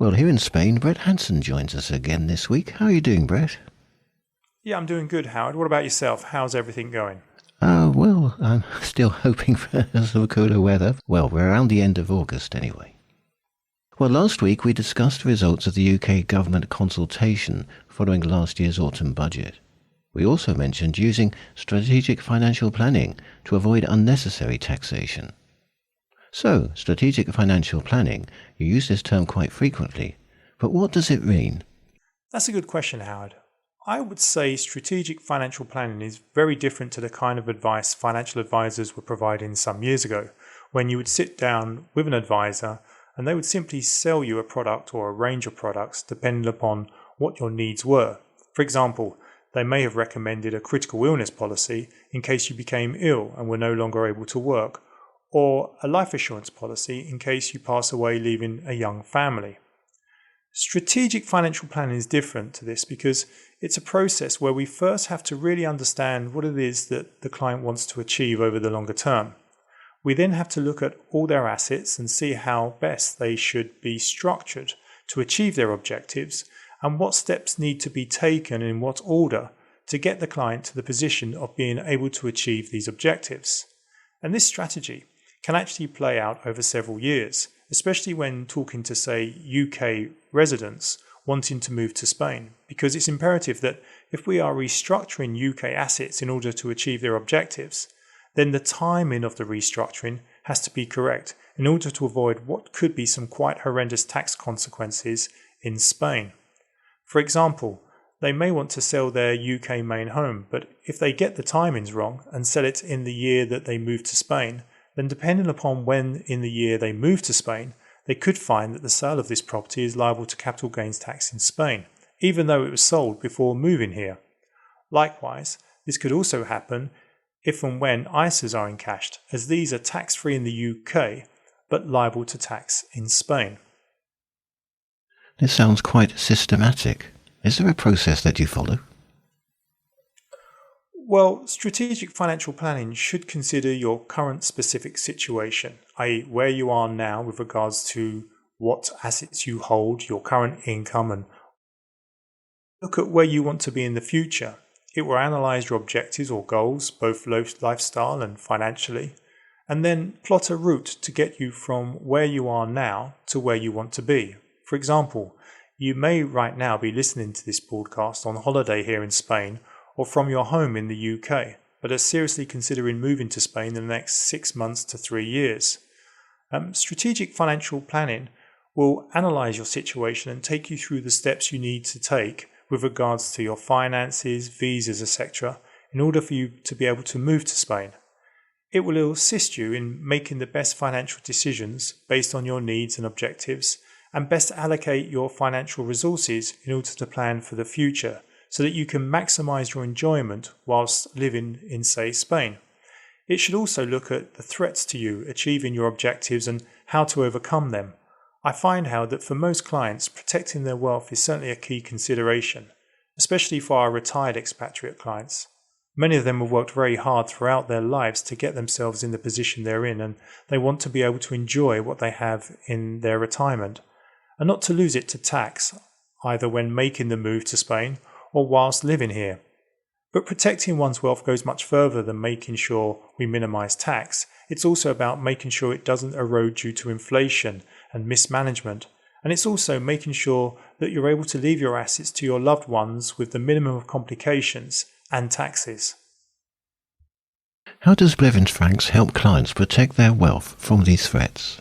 Well, here in Spain, Brett Hanson joins us again this week. How are you doing, Brett? Yeah, I'm doing good, Howard. What about yourself? How's everything going? Well, I'm still hoping for some cooler weather. Well, we're around the end of August anyway. Well, last week we discussed the results of the UK government consultation following last year's autumn budget. We also mentioned using strategic financial planning to avoid unnecessary taxation. So, strategic financial planning, you use this term quite frequently, but what does it mean? That's a good question, Howard. I would say strategic financial planning is very different to the kind of advice financial advisors were providing some years ago, when you would sit down with an advisor and they would simply sell you a product or a range of products depending upon what your needs were. For example, they may have recommended a critical illness policy in case you became ill and were no longer able to work, or a life assurance policy in case you pass away leaving a young family. Strategic financial planning is different to this because it's a process where we first have to really understand what it is that the client wants to achieve over the longer term. We then have to look at all their assets and see how best they should be structured to achieve their objectives and what steps need to be taken in what order to get the client to the position of being able to achieve these objectives. And this strategy can actually play out over several years, especially when talking to, say, UK residents wanting to move to Spain, because it's imperative that if we are restructuring UK assets in order to achieve their objectives, then the timing of the restructuring has to be correct in order to avoid what could be some quite horrendous tax consequences in Spain. For example, they may want to sell their UK main home, but if they get the timings wrong and sell it in the year that they move to Spain, then depending upon when in the year they move to Spain, they could find that the sale of this property is liable to capital gains tax in Spain, even though it was sold before moving here. Likewise, this could also happen if and when ISAs are encashed, as these are tax-free in the UK, but liable to tax in Spain. This sounds quite systematic. Is there a process that you follow? Well, strategic financial planning should consider your current specific situation, i.e. where you are now with regards to what assets you hold, your current income, and look at where you want to be in the future. It will analyse your objectives or goals, both lifestyle and financially, and then plot a route to get you from where you are now to where you want to be. For example, you may right now be listening to this broadcast on holiday here in Spain or from your home in the UK, but are seriously considering moving to Spain in the next 6 months to 3 years. Strategic financial planning will analyse your situation and take you through the steps you need to take with regards to your finances, visas, etc., in order for you to be able to move to Spain. It will assist you in making the best financial decisions based on your needs and objectives, and best allocate your financial resources in order to plan for the future, so that you can maximise your enjoyment whilst living in, say, Spain. It should also look at the threats to you achieving your objectives and how to overcome them. I find, Howard, that for most clients, protecting their wealth is certainly a key consideration, especially for our retired expatriate clients. Many of them have worked very hard throughout their lives to get themselves in the position they're in, and they want to be able to enjoy what they have in their retirement, and not to lose it to tax, either when making the move to Spain or whilst living here. But protecting one's wealth goes much further than making sure we minimise tax. It's also about making sure it doesn't erode due to inflation and mismanagement. And it's also making sure that you're able to leave your assets to your loved ones with the minimum of complications and taxes. How does Blevins Franks help clients protect their wealth from these threats?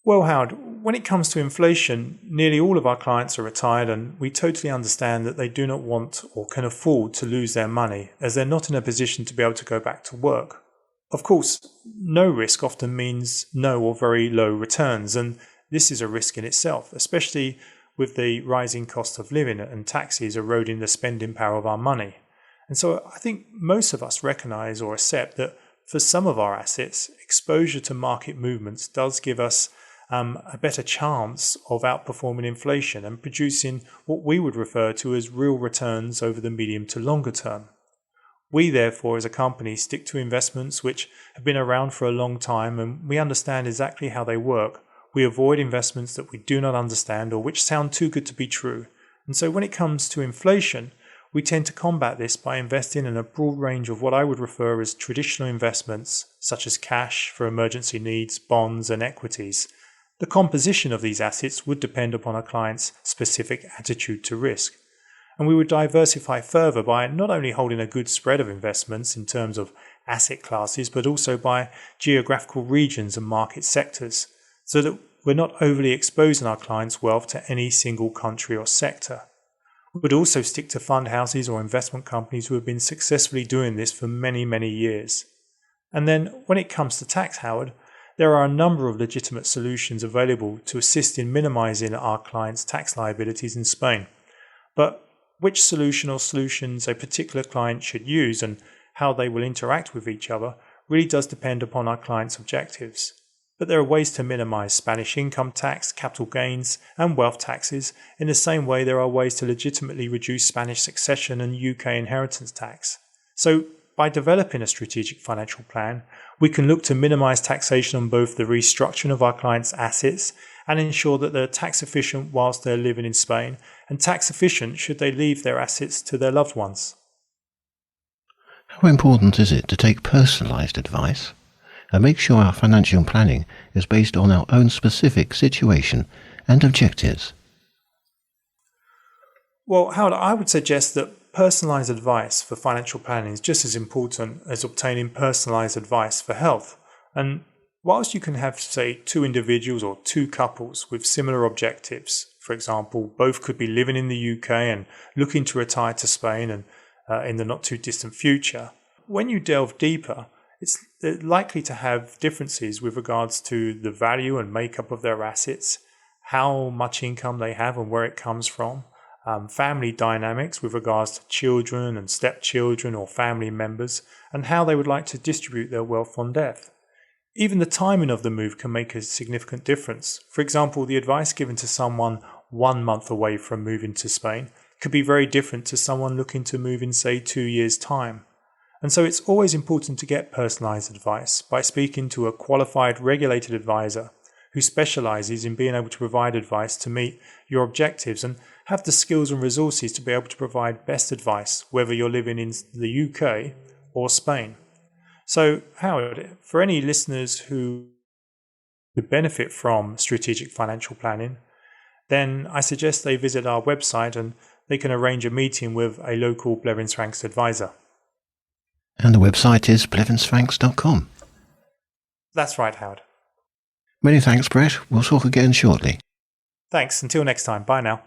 Well, Howard, when it comes to inflation, nearly all of our clients are retired, and we totally understand that they do not want or can afford to lose their money, as they're not in a position to be able to go back to work. Of course, no risk often means no or very low returns, and this is a risk in itself, especially with the rising cost of living and taxes eroding the spending power of our money. And so I think most of us recognise or accept that for some of our assets, exposure to market movements does give us a better chance of outperforming inflation and producing what we would refer to as real returns over the medium to longer term. We therefore as a company stick to investments which have been around for a long time, and we understand exactly how they work We avoid investments that we do not understand or which sound too good to be true. And so when it comes to inflation, we tend to combat this by investing in a broad range of what I would refer as traditional investments, such as cash for emergency needs, bonds, and equities. The composition of these assets would depend upon a client's specific attitude to risk. And we would diversify further by not only holding a good spread of investments in terms of asset classes, but also by geographical regions and market sectors, so that we're not overly exposing our clients' wealth to any single country or sector. We would also stick to fund houses or investment companies who have been successfully doing this for many, many years. And then when it comes to tax, Howard, there are a number of legitimate solutions available to assist in minimizing our clients' tax liabilities in Spain. But which solution or solutions a particular client should use and how they will interact with each other really does depend upon our client's objectives. But there are ways to minimize Spanish income tax, capital gains, and wealth taxes in the same way there are ways to legitimately reduce Spanish succession and UK inheritance tax. So, by developing a strategic financial plan, we can look to minimize taxation on both the restructuring of our clients' assets and ensure that they're tax efficient whilst they're living in Spain, and tax efficient should they leave their assets to their loved ones. How important is it to take personalised advice and make sure our financial planning is based on our own specific situation and objectives? Well, Howard, I would suggest that personalised advice for financial planning is just as important as obtaining personalised advice for health. And whilst you can have, say, two individuals or two couples with similar objectives, for example, both could be living in the UK and looking to retire to Spain and in the not too distant future, when you delve deeper, it's likely to have differences with regards to the value and makeup of their assets, how much income they have and where it comes from, family dynamics with regards to children and stepchildren or family members, and how they would like to distribute their wealth on death. Even the timing of the move can make a significant difference. For example, the advice given to someone 1 month away from moving to Spain could be very different to someone looking to move in, say, 2 years' time. And so it's always important to get personalised advice by speaking to a qualified regulated advisor who specialises in being able to provide advice to meet your objectives and have the skills and resources to be able to provide best advice, whether you're living in the UK or Spain. So, Howard, for any listeners who would benefit from strategic financial planning, then I suggest they visit our website and they can arrange a meeting with a local Blevins advisor. And the website is blevinsfranks.com. That's right, Howard. Many thanks, Brett. We'll talk again shortly. Thanks. Until next time. Bye now.